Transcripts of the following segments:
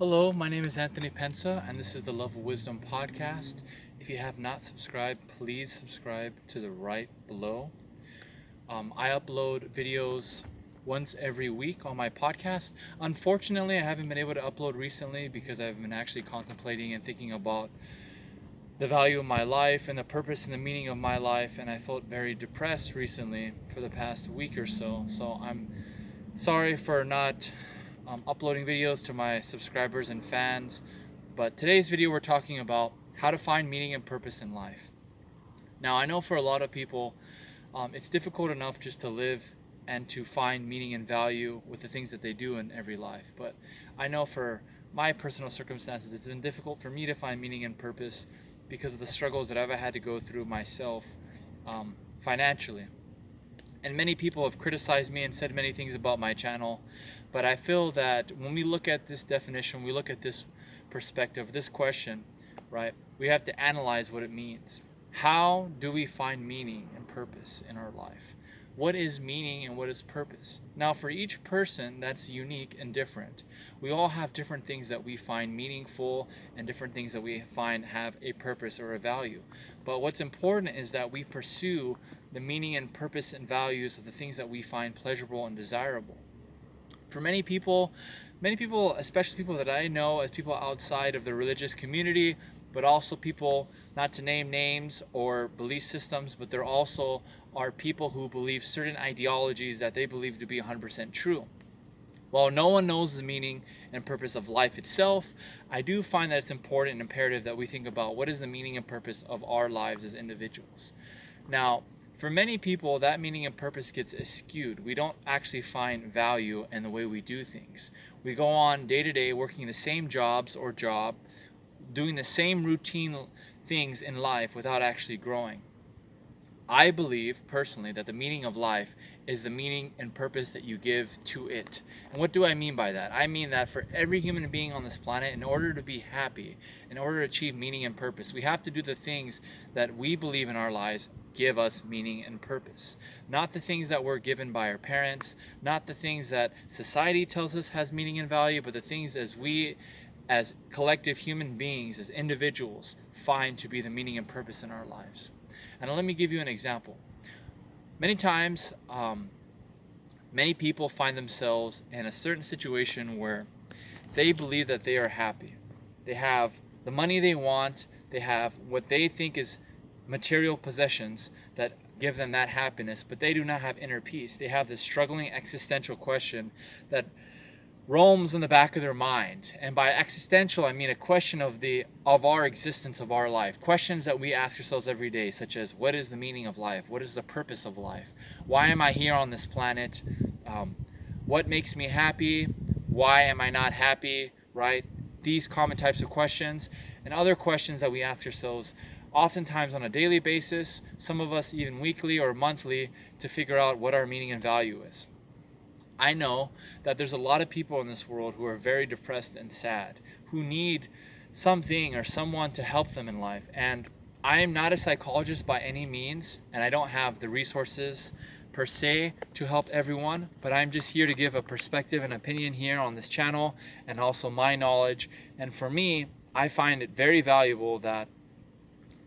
Hello, my name is Anthony Pensa, and this is the Love of Wisdom podcast. If you have not subscribed, please subscribe to the right below. I upload videos once every week on my podcast. Unfortunately, I haven't been able to upload recently because I've been actually contemplating and thinking about the value of my life and the purpose and the meaning of my life, and I felt very depressed recently for the past week or so. So I'm sorry for not uploading videos to my subscribers and fans, but today's video we're talking about how to find meaning and purpose in life. Now, I know for a lot of people, it's difficult enough just to live and to find meaning and value with the things that they do in every life. But I know for my personal circumstances, it's been difficult for me to find meaning and purpose because of the struggles that I've had to go through myself financially. And many people have criticized me and said many things about my channel, but I feel that when we look at this definition, we look at this perspective, this question, right, we have to analyze what it means. How do we find meaning and purpose in our life? What is meaning and what is purpose? Now, for each person, that's unique and different. We all have different things that we find meaningful and different things that we find have a purpose or a value. But what's important is that we pursue the meaning and purpose and values of the things that we find pleasurable and desirable. For many people, especially people that I know as people outside of the religious community, but also people, not to name names or belief systems, but there also are people who believe certain ideologies that they believe to be 100% true. While no one knows the meaning and purpose of life itself, I do find that it's important and imperative that we think about what is the meaning and purpose of our lives as individuals. Now, for many people, that meaning and purpose gets skewed. We don't actually find value in the way we do things. We go on day to day working the same jobs or job, doing the same routine things in life without actually growing. I believe personally that the meaning of life is the meaning and purpose that you give to it. And what do I mean by that? I mean that for every human being on this planet, in order to be happy, in order to achieve meaning and purpose, we have to do the things that we believe in our lives give us meaning and purpose. Not the things that we're given by our parents, not the things that society tells us has meaning and value, but the things as collective human beings, as individuals, find to be the meaning and purpose in our lives. And let me give you an example. Many times, many people find themselves in a certain situation where they believe that they are happy. They have the money they want, they have what they think is material possessions that give them that happiness, but they do not have inner peace. They have this struggling existential question that roams in the back of their mind. And by existential, I mean a question of our existence of our life. Questions that we ask ourselves every day, such as, what is the meaning of life? What is the purpose of life? Why am I here on this planet? What makes me happy? Why am I not happy? Right? These common types of questions and other questions that we ask ourselves oftentimes on a daily basis, some of us even weekly or monthly, to figure out what our meaning and value is. I know that there's a lot of people in this world who are very depressed and sad, who need something or someone to help them in life. And I am not a psychologist by any means, and I don't have the resources per se to help everyone, but I'm just here to give a perspective and opinion here on this channel and also my knowledge. And for me, I find it very valuable that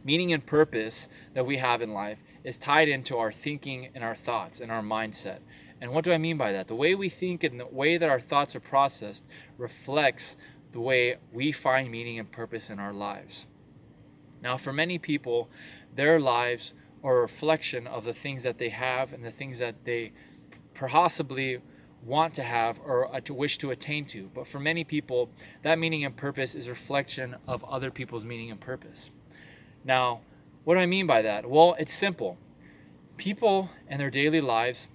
meaning and purpose that we have in life is tied into our thinking and our thoughts and our mindset. And what do I mean by that? The way we think and the way that our thoughts are processed reflects the way we find meaning and purpose in our lives. Now, for many people, their lives are a reflection of the things that they have and the things that they possibly want to have or to wish to attain to. But for many people, that meaning and purpose is a reflection of other people's meaning and purpose. Now, what do I mean by that? Well, it's simple. People in their daily lives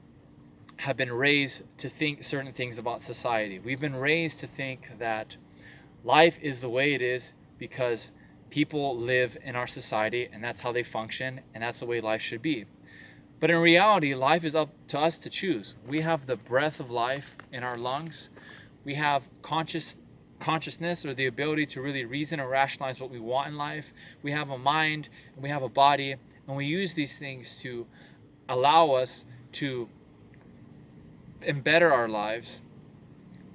have been raised to think certain things about society. We've been raised to think that life is the way it is because people live in our society and that's how they function and that's the way life should be. But in reality, life is up to us to choose. We have the breath of life in our lungs. We have consciousness or the ability to really reason and rationalize what we want in life. We have a mind and we have a body, and we use these things to allow us to better our lives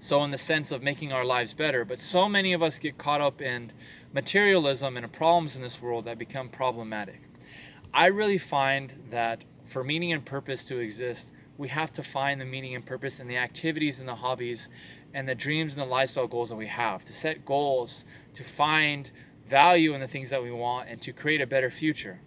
So in the sense of making our lives better, but so many of us get caught up in materialism and problems in this world that become problematic. I really find that for meaning and purpose to exist, we have to find the meaning and purpose in the activities and the hobbies and the dreams and the lifestyle goals that we have, to set goals, to find value in the things that we want, and to create a better future.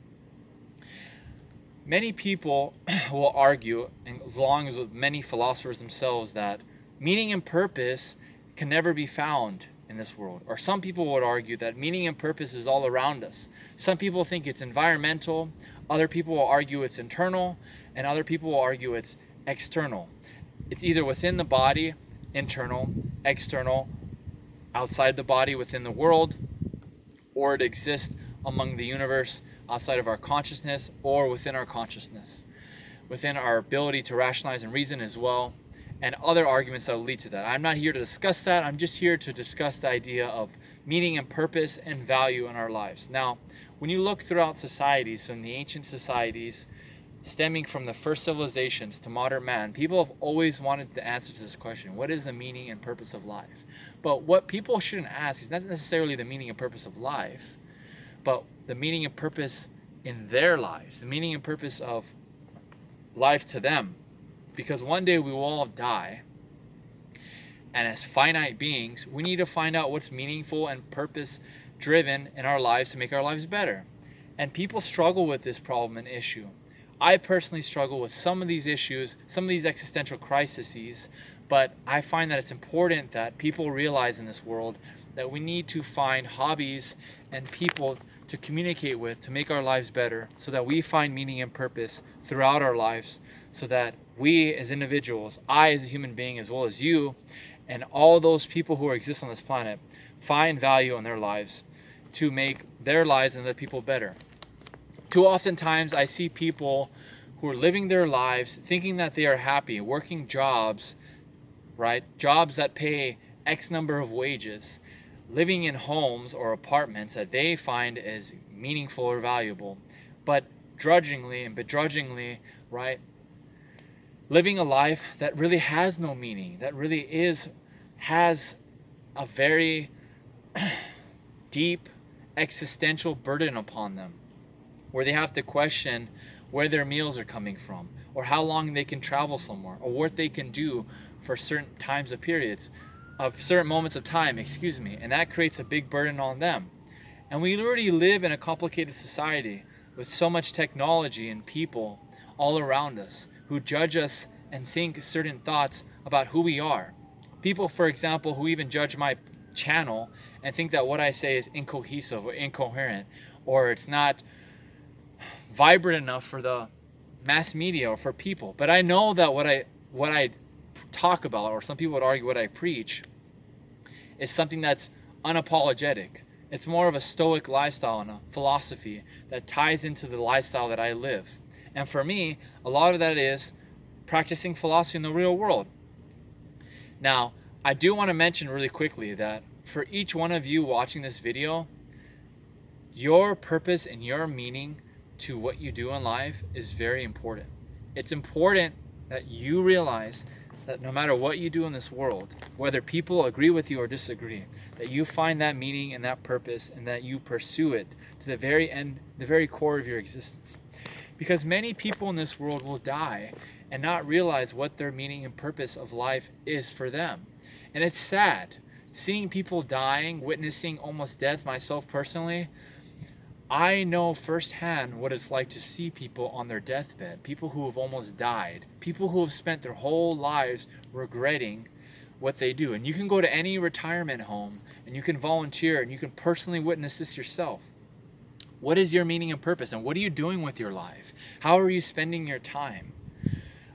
Many people will argue, along with many philosophers themselves, that meaning and purpose can never be found in this world. Or some people would argue that meaning and purpose is all around us. Some people think it's environmental, other people will argue it's internal, and other people will argue it's external. It's either within the body, internal, external, outside the body, within the world, or it exists among the universe, outside of our consciousness, or within our consciousness, within our ability to rationalize and reason as well, and other arguments that will lead to that. I'm not here to discuss that. I'm just here to discuss the idea of meaning and purpose and value in our lives. Now, when you look throughout societies, from the ancient societies, stemming from the first civilizations to modern man, people have always wanted the answer to this question: what is the meaning and purpose of life? But what people shouldn't ask is not necessarily the meaning and purpose of life, but the meaning and purpose in their lives, the meaning and purpose of life to them. Because one day we will all die, and as finite beings, we need to find out what's meaningful and purpose driven in our lives to make our lives better. And people struggle with this problem and issue. I personally struggle with some of these issues, some of these existential crises, but I find that it's important that people realize in this world that we need to find hobbies and people to communicate with to make our lives better, so that we find meaning and purpose throughout our lives, so that we as individuals, I as a human being, as well as you and all those people who exist on this planet, find value in their lives to make their lives and other people better. Too oftentimes I see people who are living their lives thinking that they are happy, working jobs, right? Jobs that pay X number of wages, living in homes or apartments that they find as meaningful or valuable, but drudgingly and begrudgingly, right? Living a life that really has no meaning, that really has a very deep existential burden upon them, where they have to question where their meals are coming from, or how long they can travel somewhere, or what they can do for certain times of periods, of certain moments of time, and that creates a big burden on them. And we already live in a complicated society with so much technology and people all around us who judge us and think certain thoughts about who we are. People, for example, who even judge my channel and think that what I say is incohesive or incoherent, or it's not vibrant enough for the mass media or for people. But I know that what I talk about, or some people would argue what I preach, is something that's unapologetic. It's more of a stoic lifestyle and a philosophy that ties into the lifestyle that I live. And for me, a lot of that is practicing philosophy in the real world. Now, I do want to mention really quickly that for each one of you watching this video, your purpose and your meaning to what you do in life is very important. It's important that you realize that no matter what you do in this world, whether people agree with you or disagree, that you find that meaning and that purpose, and that you pursue it to the very end, the very core of your existence. Because many people in this world will die and not realize what their meaning and purpose of life is for them. And it's sad. Seeing people dying, witnessing almost death myself personally, I know firsthand what it's like to see people on their deathbed, people who have almost died, people who have spent their whole lives regretting what they do. And you can go to any retirement home and you can volunteer and you can personally witness this yourself. What is your meaning and purpose, and what are you doing with your life? How are you spending your time?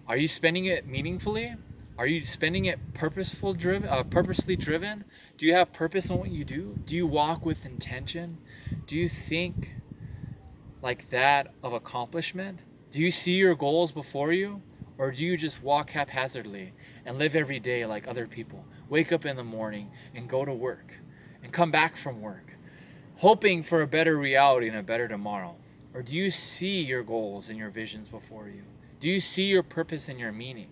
Are you spending it meaningfully? Are you spending it purposely driven? Do you have purpose in what you do? Do you walk with intention? Do you think like that of accomplishment? Do you see your goals before you? Or do you just walk haphazardly and live every day like other people? Wake up in the morning and go to work and come back from work, hoping for a better reality and a better tomorrow? Or do you see your goals and your visions before you? Do you see your purpose and your meaning?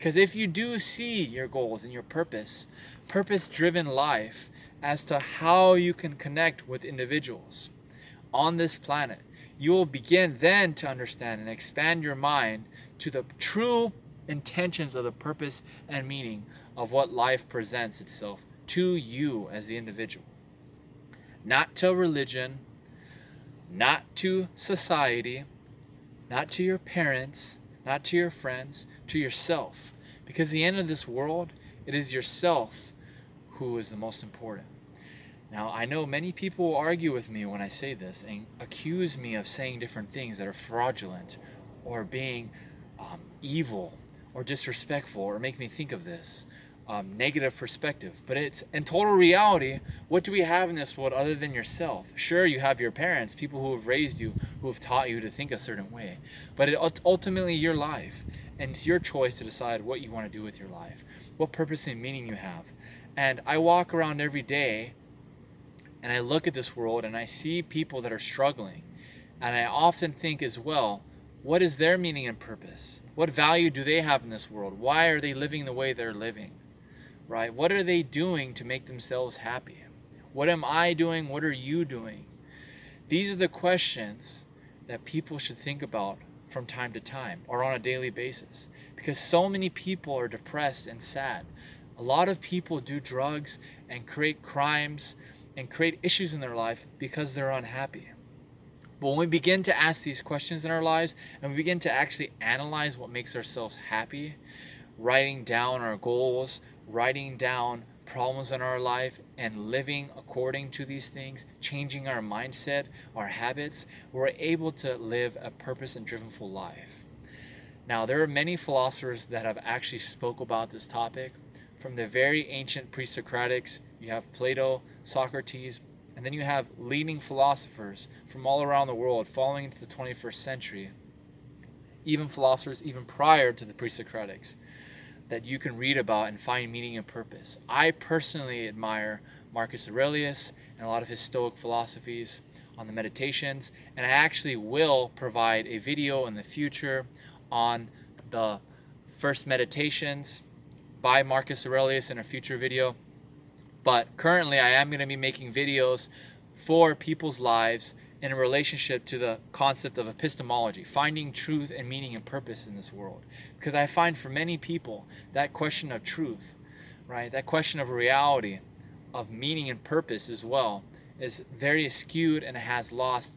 Because if you do see your goals and your purpose-driven life as to how you can connect with individuals on this planet, you will begin then to understand and expand your mind to the true intentions of the purpose and meaning of what life presents itself to you as the individual. Not to religion, not to society, not to your parents, not to your friends, to yourself. Because at the end of this world, it is yourself who is the most important. Now, I know many people will argue with me when I say this and accuse me of saying different things that are fraudulent or being evil or disrespectful or make me think of this negative perspective. But it's in total reality, what do we have in this world other than yourself? Sure, you have your parents, people who have raised you, who have taught you to think a certain way. But it's ultimately your life, and it's your choice to decide what you want to do with your life, what purpose and meaning you have. And I walk around every day and I look at this world and I see people that are struggling. And I often think as well, what is their meaning and purpose? What value do they have in this world? Why are they living the way they're living? Right? What are they doing to make themselves happy? What am I doing? What are you doing? These are the questions that people should think about from time to time or on a daily basis, because so many people are depressed and sad. A lot of people do drugs and create crimes and create issues in their life because they're unhappy. But when we begin to ask these questions in our lives and we begin to actually analyze what makes ourselves happy, writing down our goals, writing down problems in our life and living according to these things, changing our mindset, our habits, we're able to live a purpose and drivenful life. Now, there are many philosophers that have actually spoke about this topic. From the very ancient pre-Socratics, you have Plato, Socrates, and then you have leading philosophers from all around the world following into the 21st century, even philosophers even prior to the pre-Socratics, that you can read about and find meaning and purpose. I personally admire Marcus Aurelius and a lot of his Stoic philosophies on the meditations, and I actually will provide a video in the future on the first meditations by Marcus Aurelius in a future video. But currently I am going to be making videos for people's lives in a relationship to the concept of epistemology, finding truth and meaning and purpose in this world. Because I find for many people that question of truth, right, that question of reality, of meaning and purpose as well, is very skewed and it has lost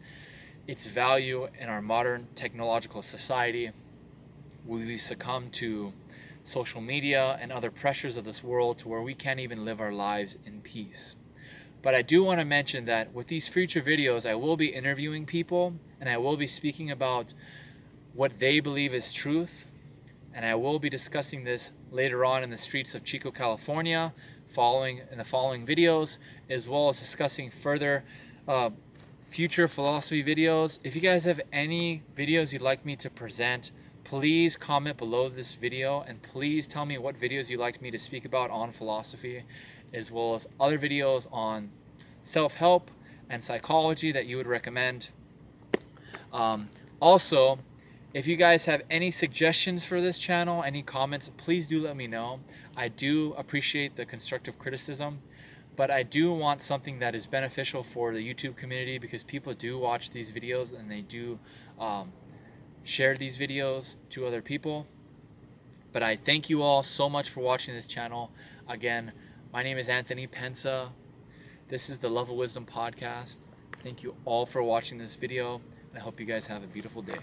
its value in our modern technological society. We succumb to social media and other pressures of this world to where we can't even live our lives in peace. But I do want to mention that with these future videos, I will be interviewing people and I will be speaking about what they believe is truth. And I will be discussing this later on in the streets of Chico, California, in the following videos, as well as discussing further future philosophy videos. If you guys have any videos you'd like me to present, please comment below this video and please tell me what videos you'd like me to speak about on philosophy, as well as other videos on self-help and psychology that you would recommend. Also, if you guys have any suggestions for this channel, any comments, please do let me know. I do appreciate the constructive criticism, but I do want something that is beneficial for the YouTube community, because people do watch these videos and they do share these videos to other people. But I thank you all so much for watching this channel. Again, my name is Anthony Pensa. This is the Love of Wisdom podcast. Thank you all for watching this video, and I hope you guys have a beautiful day.